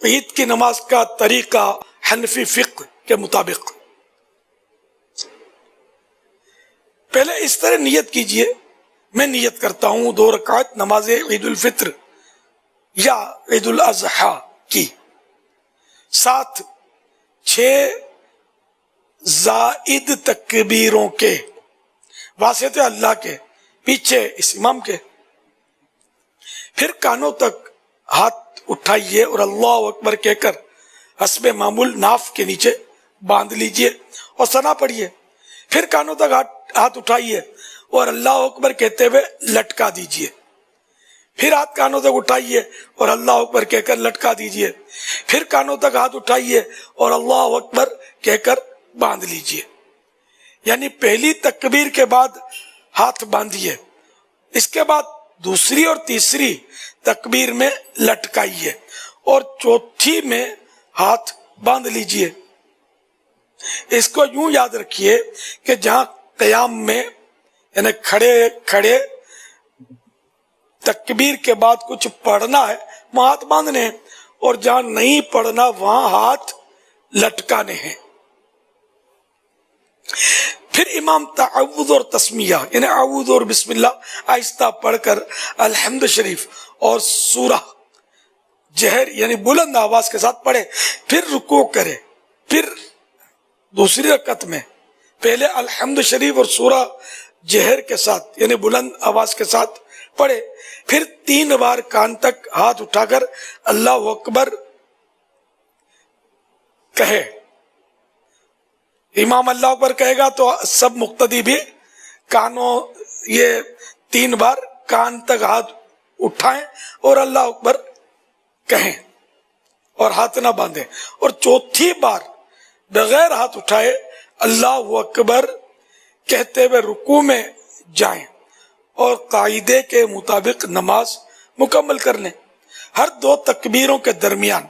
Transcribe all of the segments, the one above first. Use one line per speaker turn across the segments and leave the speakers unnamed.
عید کی نماز کا طریقہ حنفی فقہ کے مطابق. پہلے اس طرح نیت کیجئے، میں نیت کرتا ہوں 2 رکعت نماز عید الفطر یا عید الاضحیٰ کی، ساتھ 6 زائد تکبیروں کے، واسطے اللہ کے، پیچھے اس امام کے. پھر کانوں تک ہاتھ اٹھائیے اور اللہ اکبر کہہ کر حسب معمول ناف کے نیچے باندھ لیجئے اور ثنا پڑھیے. پھر کانوں تک ہاتھ اٹھائیے اور اللہ اکبر کہتے ہوئے لٹکا دیجئے. پھر ہاتھ کانوں تک اٹھائیے اور اللہ اکبر کہہ کر لٹکا دیجئے. پھر کانوں تک ہاتھ اٹھائیے اور اللہ اکبر کہہ کر باندھ لیجئے. یعنی پہلی تکبیر کے بعد ہاتھ باندھیے، اس کے بعد دوسری اور تیسری تکبیر میں لٹکائیے اور چوتھی میں ہاتھ باندھ لیجئے. اس کو یوں یاد رکھیے کہ جہاں قیام میں یعنی کھڑے تکبیر کے بعد کچھ پڑھنا ہے وہاں ہاتھ باندھنے ہیں، اور جہاں نہیں پڑھنا وہاں ہاتھ لٹکانے ہیں. پھر امام تعوذ اور تسمیہ یعنی اعوذ اور بسم اللہ آہستہ پڑھ کر الحمد شریف اور سورہ جہر یعنی بلند آواز کے ساتھ پڑھے. پھر رکوع کرے. پھر دوسری رکعت میں پہلے الحمد شریف اور سورہ جہر کے ساتھ یعنی بلند آواز کے ساتھ پڑھے. پھر 3 بار کان تک ہاتھ اٹھا کر اللہ اکبر کہے. امام اللہ اکبر کہے گا تو سب مقتدی بھی کانوں یہ 3 بار کان تک ہاتھ اٹھائیں اور اللہ اکبر کہیں اور ہاتھ نہ باندھیں. اور چوتھی بار بغیر ہاتھ اٹھائے اللہ اکبر کہتے ہوئے رکوع میں جائیں اور قاعدے کے مطابق نماز مکمل کر لیں. ہر 2 تکبیروں کے درمیان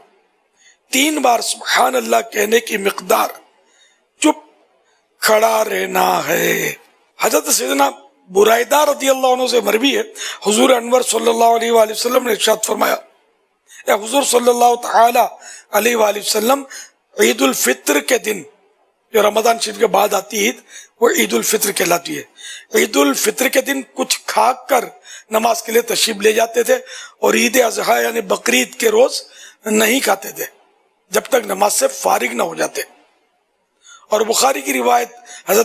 3 بار سبحان اللہ کہنے کی مقدار چپ کھڑا رہنا ہے. حضرت سیدنا برائدہ رضی اللہ عنہ سے مروی ہے، حضور انور صلی اللہ علیہ وآلہ وسلم نے ارشاد فرمایا، اے حضور صلی اللہ تعالی علیہ وآلہ وسلم عید الفطر کے دن، جو رمضان شریف کے بعد آتی عید وہ عید الفطر کہلاتی ہے، عید الفطر کے دن کچھ کھا کر نماز کے لیے تشریف لے جاتے تھے اور عید اضحیٰ یعنی بقرعید کے روز نہیں کھاتے تھے جب تک نماز سے فارغ نہ ہو جاتے. اور بخاری کی روایت حضرت